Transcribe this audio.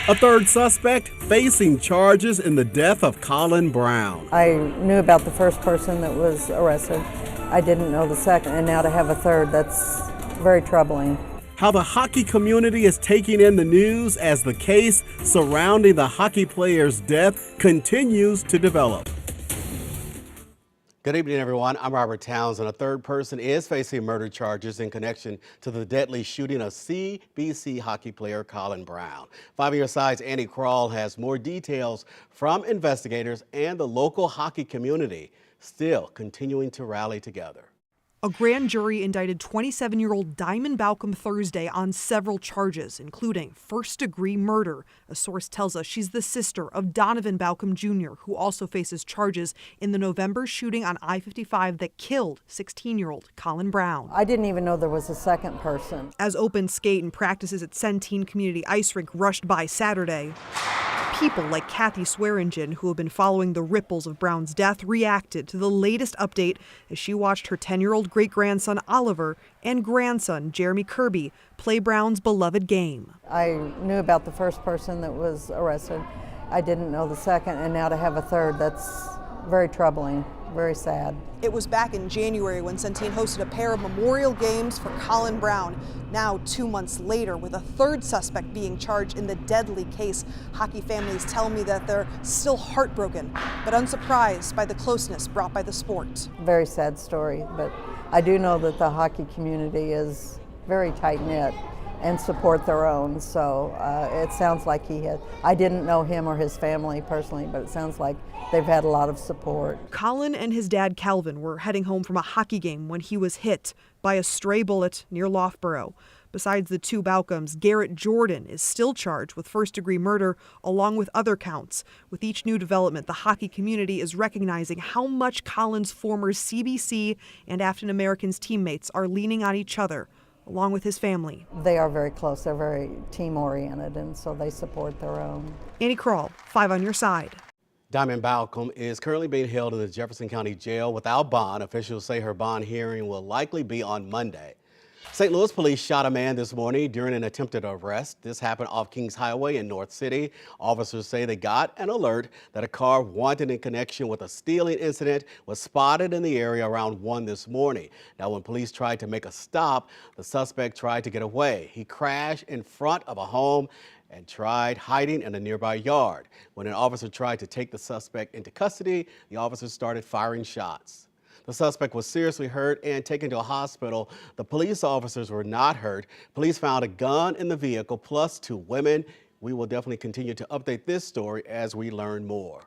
A third suspect facing charges in the death of Colin Brown. I knew about the first person that was arrested. I didn't know the second, and now to have a third, that's very troubling. How the hockey community is taking in the news as the case surrounding the hockey player's death continues to develop. Good evening, everyone. I'm Robert Towns, and a third person is facing murder charges in connection to the deadly shooting of CBC hockey player Colin Brown. 5 on your side's Andy Krall has more details from investigators and the local hockey community still continuing to rally together. A grand jury indicted 27-year-old Donovan Baucom Thursday on several charges, including first-degree murder. A source tells us she's the sister of Donovan Baucom Jr., who also faces charges in the November shooting on I-55 that killed 16-year-old Colin Brown. I didn't even know there was a second person. As open skate and practices at Centene Community Ice Rink rushed by Saturday, people like Kathy Swearingen, who have been following the ripples of Brown's death, reacted to the latest update as she watched her 10-year-old great-grandson Oliver and grandson Jeremy Kirby play Brown's beloved game. I knew about the first person that was arrested. I didn't know the second, and now to have a third, that's very troubling, very sad. It was back in January when Centene hosted a pair of memorial games for Colin Brown. Now, 2 months later, with a third suspect being charged in the deadly case, hockey families tell me that they're still heartbroken, but unsurprised by the closeness brought by the sport. Very sad story, but I do know that the hockey community is very tight-knit and support their own, so it sounds like I didn't know him or his family personally, but it sounds like they've had a lot of support. Colin and his dad Calvin were heading home from a hockey game when he was hit by a stray bullet near Loughborough. Besides the two Baucoms, Garrett Jordan is still charged with first-degree murder along with other counts. With each new development, the hockey community is recognizing how much Colin's former CBC and African Americans teammates are leaning on each other, along with his family. They are very close. They're very team-oriented, and so they support their own. Andy Krall, 5 on your side. Donovan Baucom is currently being held in the Jefferson County Jail without bond. Officials say her bond hearing will likely be on Monday. St. Louis police shot a man this morning during an attempted arrest. This happened off Kings Highway in North City. Officers say they got an alert that a car wanted in connection with a stealing incident was spotted in the area around 1 this morning. Now, when police tried to make a stop, the suspect tried to get away. He crashed in front of a home and tried hiding in a nearby yard. When an officer tried to take the suspect into custody, the officers started firing shots. The suspect was seriously hurt and taken to a hospital. The police officers were not hurt. Police found a gun in the vehicle plus 2 women. We will definitely continue to update this story as we learn more.